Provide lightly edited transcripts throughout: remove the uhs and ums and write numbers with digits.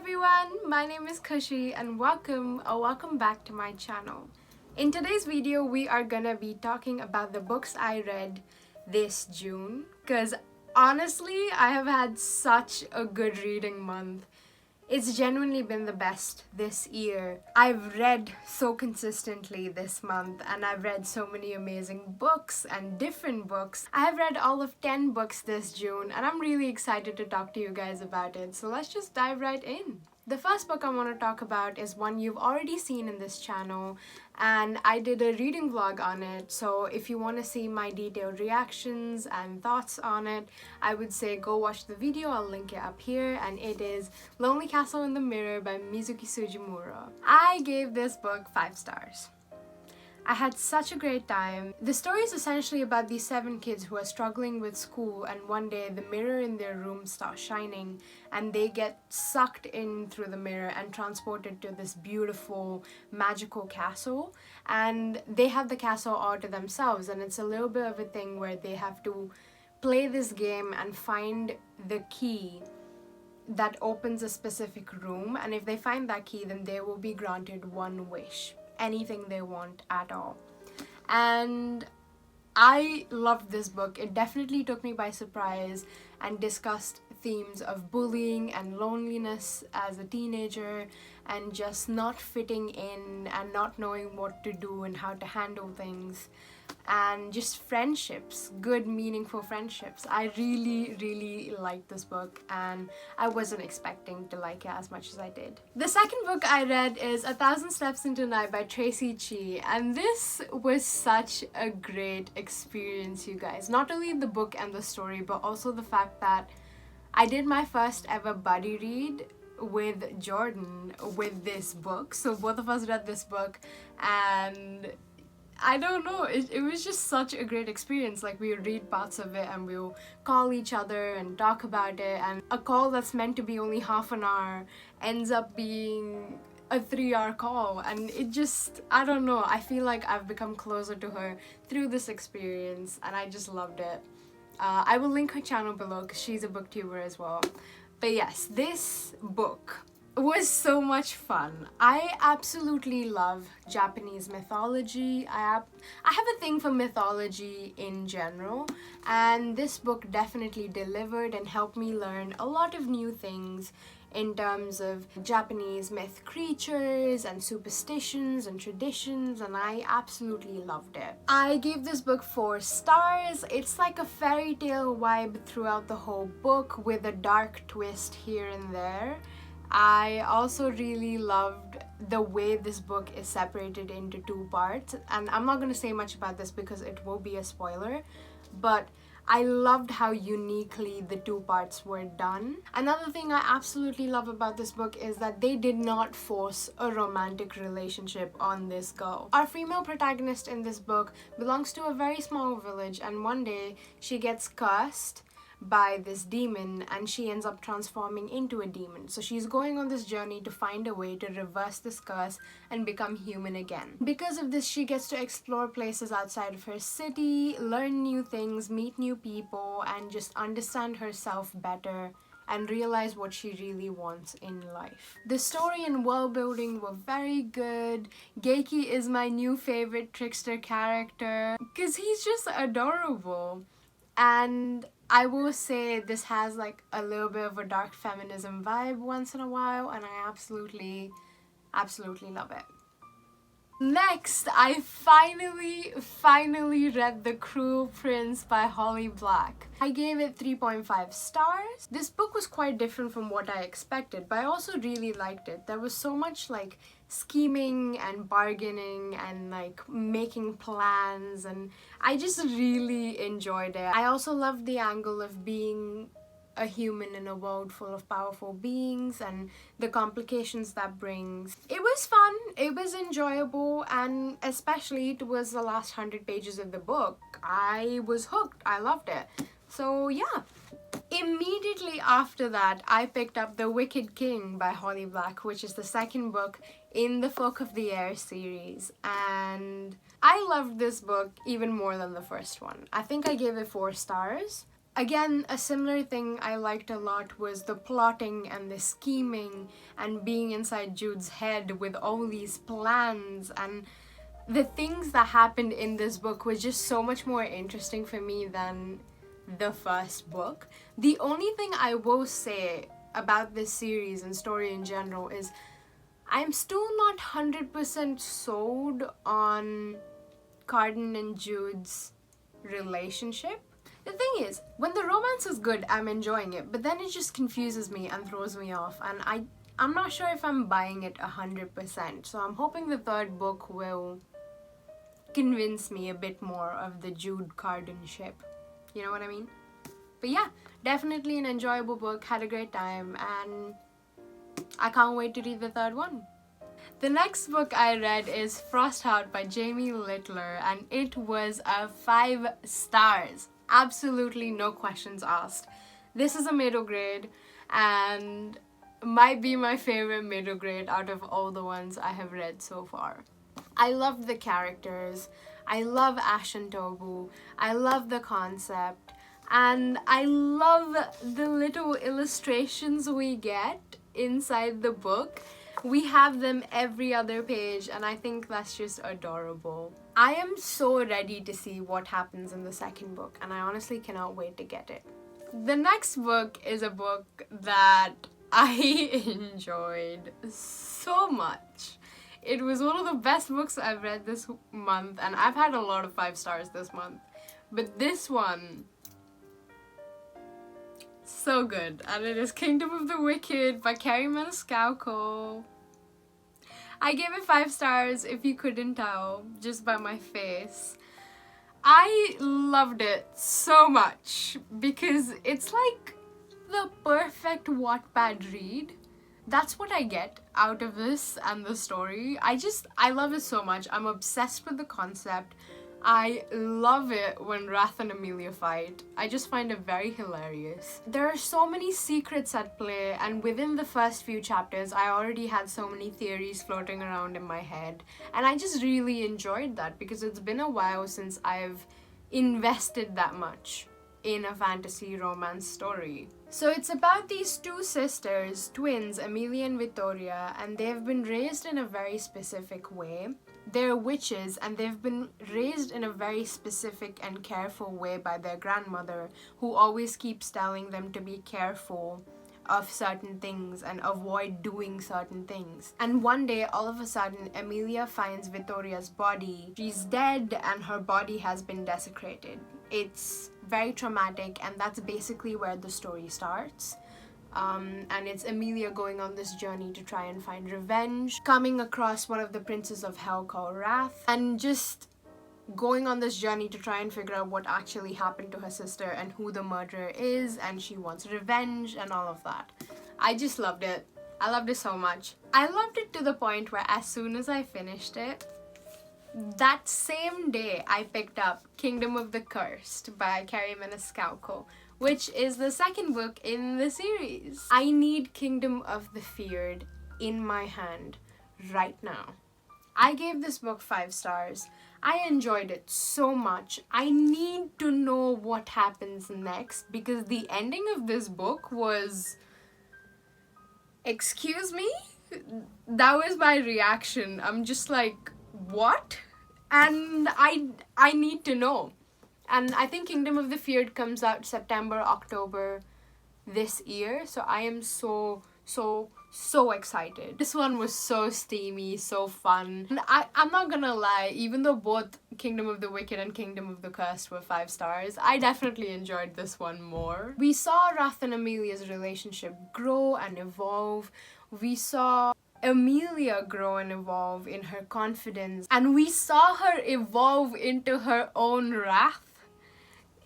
everyone, my name is Khushi and welcome back to my channel. In today's video, we are gonna be talking about the books I read this June because honestly, I have had such a good reading month. It's genuinely been the best this year. I've read so consistently this month and I've read so many amazing books and different books. I have read all of 10 books this June and I'm really excited to talk to you guys about it. So let's just dive right in. The first book I want to talk about is one you've already seen in this channel and I did a reading vlog on it, so if you want to see my detailed reactions and thoughts on it, I would say go watch the video. I'll link it up here, and it is Lonely Castle in the Mirror by Mizuki Tsujimura. I gave this book 5 stars. I had such a great time. The story is essentially about these 7 kids who are struggling with school, and one day the mirror in their room starts shining and they get sucked in through the mirror and transported to this beautiful magical castle, and they have the castle all to themselves, and it's a little bit of a thing where they have to play this game and find the key that opens a specific room, and if they find that key then they will be granted one wish. Anything they want at all. And I loved this book. It definitely took me by surprise and discussed themes of bullying and loneliness as a teenager and just not fitting in and not knowing what to do and how to handle things, and just friendships, good meaningful friendships. I really liked this book and I wasn't expecting to like it as much as I did. The second book I read is 1,000 Steps into Night by Traci, Chee, and this was such a great experience, you guys. Not only the book and the story, but also the fact that I did my first ever buddy read with Jordan with this book. So both of us read this book and I don't know, it was just such a great experience. Like, we would read parts of it and we'll call each other and talk about it, and a call that's meant to be only half an hour ends up being a 3-hour call, and it just, I don't know, I feel like I've become closer to her through this experience and I just loved it. I will link her channel below because she's a booktuber as well. But yes, this book was so much fun. I absolutely love Japanese mythology. I have a thing for mythology in general, and this book definitely delivered and helped me learn a lot of new things in terms of Japanese myth creatures and superstitions and traditions, and I absolutely loved it. I gave this book 4 stars. It's like a fairy tale vibe throughout the whole book with a dark twist here and there. I also really loved the way this book is separated into 2 parts, and I'm not going to say much about this because it will be a spoiler, but I loved how uniquely the 2 parts were done. Another thing I absolutely love about this book is that they did not force a romantic relationship on this girl. Our female protagonist in this book belongs to a very small village, and one day she gets cursed by this demon and she ends up transforming into a demon. So she's going on this journey to find a way to reverse this curse and become human again. Because of this, she gets to explore places outside of her city, learn new things, meet new people, and just understand herself better and realize what she really wants in life. The story and world building were very good. Geiki is my new favorite trickster character because he's just adorable. And I will say this has like a little bit of a dark feminism vibe once in a while, and I absolutely love it. Next, I finally read The Cruel Prince by Holly Black. I gave it 3.5 stars. This book was quite different from what I expected, but I also really liked it. There was so much like scheming and bargaining and like making plans, and I just really enjoyed it. I also loved the angle of being a human in a world full of powerful beings and the complications that brings. It was fun, it was enjoyable, and especially towards the last 100 pages of the book, I was hooked. I loved it. So yeah. Immediately after that, I picked up The Wicked King by Holly Black, which is the second book in the Folk of the Air series, and I loved this book even more than the first one. I think I gave it 4 stars. Again, a similar thing I liked a lot was the plotting and the scheming and being inside Jude's head with all these plans, and the things that happened in this book was just so much more interesting for me than the first book. The only thing I will say about this series and story in general is I'm still not 100% sold on Carden and Jude's relationship. The thing is, when the romance is good, I'm enjoying it, but then it just confuses me and throws me off, and I'm not sure if I'm buying it 100%, so I'm hoping the third book will convince me a bit more of the Jude Carden ship. You know what I mean? But yeah, definitely an enjoyable book, had a great time, and I can't wait to read the third one. The next book I read is Frostheart by Jamie Littler, and it was a 5 stars. Absolutely no questions asked. This is a middle grade and might be my favorite middle grade out of all the ones I have read so far. I love the characters, I love Ash and Tobu, I love the concept, and I love the little illustrations we get inside the book. We have them every other page, and I think that's just adorable. I am so ready to see what happens in the second book, and I honestly cannot wait to get it. The next book is a book that I enjoyed so much. It was one of the best books I've read this month, and I've had a lot of 5 stars this month. But this one, so good, and it is Kingdom of the Wicked by Kerri Maniscalco. I gave it 5 stars, if you couldn't tell, just by my face. I loved it so much because it's like the perfect Wattpad read. That's what I get out of this and the story. I love it so much. I'm obsessed with the concept. I love it when Wrath and Amelia fight. I just find it very hilarious. There are so many secrets at play, and within the first few chapters I already had so many theories floating around in my head, and I just really enjoyed that because it's been a while since I've invested that much in a fantasy romance story. So it's about these 2 sisters, twins, Amelia and Vittoria, and they've been raised in a very specific way. They're witches, and they've been raised in a very specific and careful way by their grandmother, who always keeps telling them to be careful of certain things and avoid doing certain things. And one day, all of a sudden, Amelia finds Vittoria's body. She's dead and her body has been desecrated. It's very traumatic, and that's basically where the story starts. And it's Amelia going on this journey to try and find revenge, coming across one of the princes of hell called Wrath, and just going on this journey to try and figure out what actually happened to her sister and who the murderer is, and she wants revenge and all of that. I just loved it. I loved it so much. I loved it to the point where as soon as I finished it, that same day I picked up Kingdom of the Cursed by Kerri Maniscalco, which is the second book in the series. I need Kingdom of the Feared in my hand right now. I gave this book 5 stars. I enjoyed it so much. I need to know what happens next because the ending of this book was... Excuse me? That was my reaction. I'm just like, what? And I need to know. And I think Kingdom of the Feared comes out September, October this year. So I am so excited. This one was so steamy, so fun. And I'm not gonna lie, even though both Kingdom of the Wicked and Kingdom of the Cursed were 5 stars, I definitely enjoyed this one more. We saw Wrath and Amelia's relationship grow and evolve. We saw Amelia grow and evolve in her confidence, and we saw her evolve into her own wrath.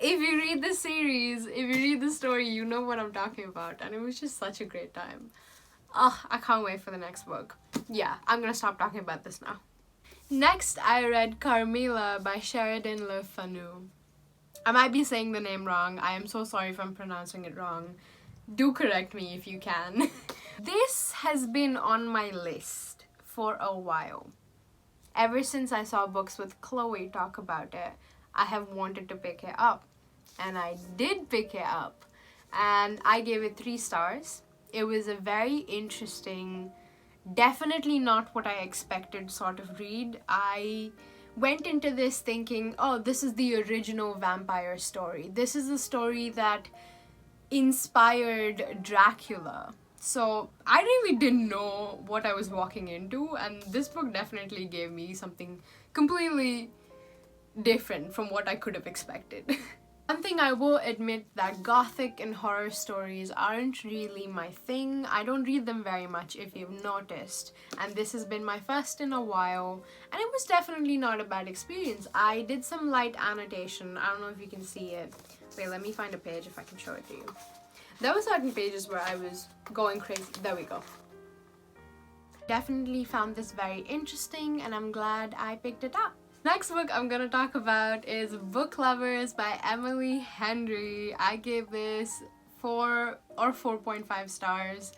If you read the series, if you read the story, you know what I'm talking about, and it was just such a great time. I can't wait for the next book. Yeah, I'm gonna stop talking about this now. Next, I read Carmilla by Sheridan Fanu. I might be saying the name wrong. I am so sorry if I'm pronouncing it wrong. Do correct me if you can. This has been on my list for a while. Ever since I saw Books with Chloe talk about it, I have wanted to pick it up. and I did pick it up, and I gave it 3 stars. It was a very interesting, definitely not what I expected sort of read. I went into this thinking, oh, this is the original vampire story. This is the story that inspired Dracula. So I really didn't know what I was walking into, and this book definitely gave me something completely different from what I could have expected. One thing I will admit, that gothic and horror stories aren't really my thing. I don't read them very much, if you've noticed, and this has been my first in a while, and it was definitely not a bad experience. I did some light annotation. I don't know if you can see it. Wait, let me find a page if I can show it to you. There were certain pages where I was going crazy. There we go. Definitely found this very interesting, and I'm glad I picked it up. Next book I'm gonna talk about is Book Lovers by Emily Henry. I gave this 4 or 4.5 stars.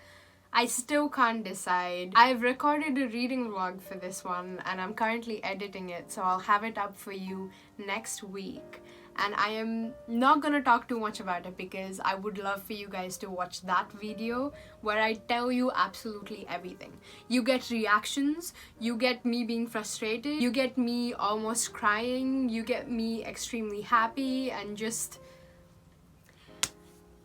I still can't decide. I've recorded a reading vlog for this one, and I'm currently editing it, so I'll have it up for you next week. And I am not gonna talk too much about it because I would love for you guys to watch that video where I tell you absolutely everything. You get reactions, you get me being frustrated, you get me almost crying, you get me extremely happy, and just...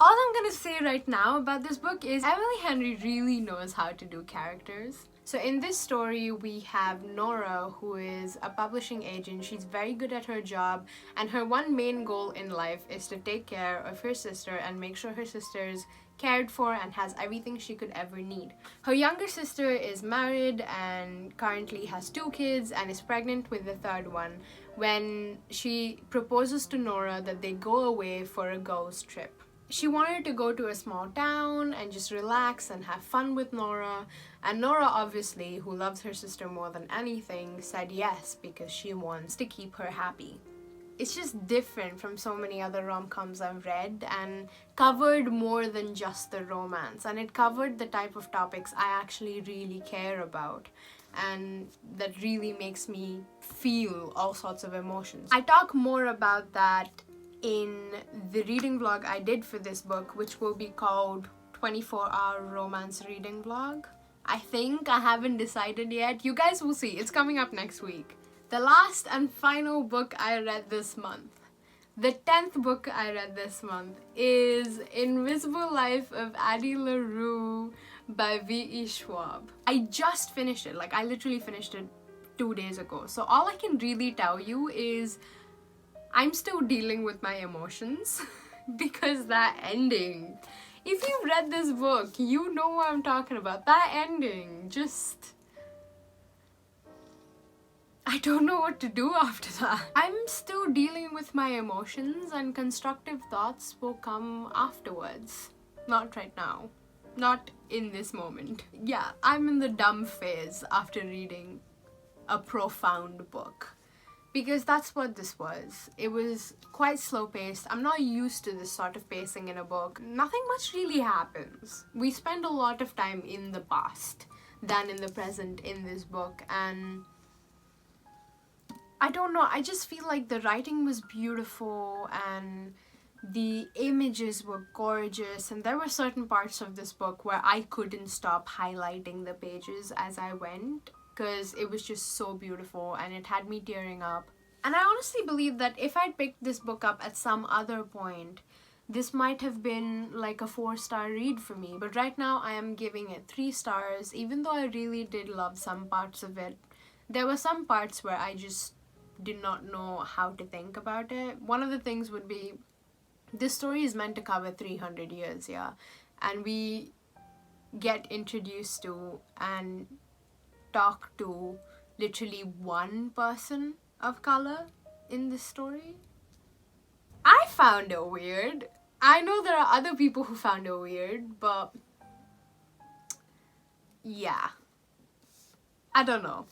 all I'm gonna say right now about this book is Emily Henry really knows how to do characters. So in this story, we have Nora, who is a publishing agent. She's very good at her job, and her one main goal in life is to take care of her sister and make sure her sister's cared for and has everything she could ever need. Her younger sister is married and currently has 2 kids and is pregnant with the 3rd one when she proposes to Nora that they go away for a girls' trip. She wanted to go to a small town and just relax and have fun with Nora, and Nora, obviously, who loves her sister more than anything, said yes because she wants to keep her happy. It's just different from so many other rom-coms I've read, and covered more than just the romance, and it covered the type of topics I actually really care about, and that really makes me feel all sorts of emotions. I talk more about that in the reading vlog I did for this book, which will be called 24-hour romance reading vlog. I think. I haven't decided yet. You guys will see. It's coming up next week. The last and final book I read this month, the 10th book I read this month, is Invisible Life of Addie Larue by V.E. Schwab. I just finished it. Like, I literally finished it 2 days ago. So all I can really tell you is I'm still dealing with my emotions because that ending, if you've read this book, you know what I'm talking about. That ending, just... I don't know what to do after that. I'm still dealing with my emotions, and constructive thoughts will come afterwards. Not right now. Not in this moment. Yeah, I'm in the dumb phase after reading a profound book. Because that's what this was. It was quite slow-paced. I'm not used to this sort of pacing in a book. Nothing much really happens. We spend a lot of time in the past than in the present in this book, and I don't know, I just feel like the writing was beautiful and the images were gorgeous, and there were certain parts of this book where I couldn't stop highlighting the pages as I went, because it was just so beautiful and it had me tearing up. And I honestly believe that if I'd picked this book up at some other point, this might have been like a 4-star read for me. But right now I am giving it 3 stars, even though I really did love some parts of it. There were some parts where I just did not know how to think about it. One of the things would be, this story is meant to cover 300 years, yeah? And we get introduced to and talk to literally one person of color in this story. I found it weird. I know there are other people who found it weird, but yeah, I don't know.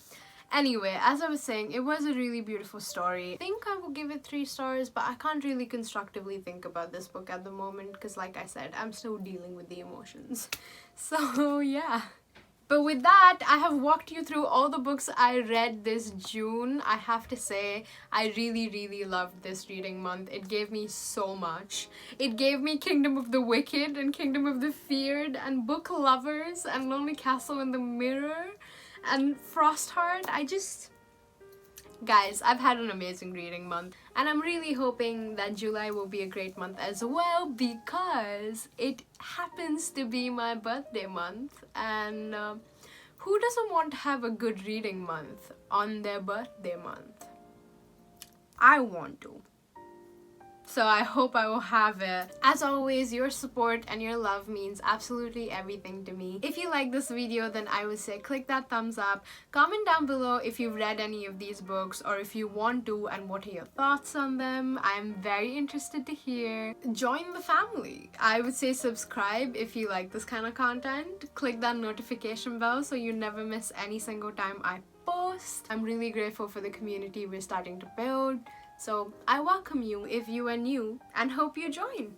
Anyway, as I was saying, it was a really beautiful story. I think I will give it 3 stars, but I can't really constructively think about this book at the moment because, like I said, I'm still dealing with the emotions. So yeah. But with that, I have walked you through all the books I read this June. I have to say, I really loved this reading month. It gave me so much. It gave me Kingdom of the Wicked and Kingdom of the Feared and Book Lovers and Lonely Castle in the Mirror and Frostheart. Guys, I've had an amazing reading month, and I'm really hoping that July will be a great month as well, because it happens to be my birthday month, and who doesn't want to have a good reading month on their birthday month? I want to. So I hope I will have it. As always, your support and your love means absolutely everything to me. If you like this video, then I would say click that thumbs up. Comment down below if you've read any of these books or if you want to, and what are your thoughts on them. I'm very interested to hear. Join the family. I would say subscribe if you like this kind of content. Click that notification bell so you never miss any single time I post. I'm really grateful for the community we're starting to build. So I welcome you if you are new and hope you join.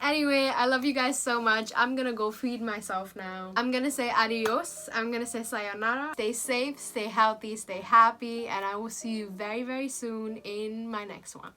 Anyway, I love you guys so much. I'm gonna go feed myself now. I'm gonna say adios. I'm gonna say sayonara. Stay safe, stay healthy, stay happy, and I will see you very soon in my next one.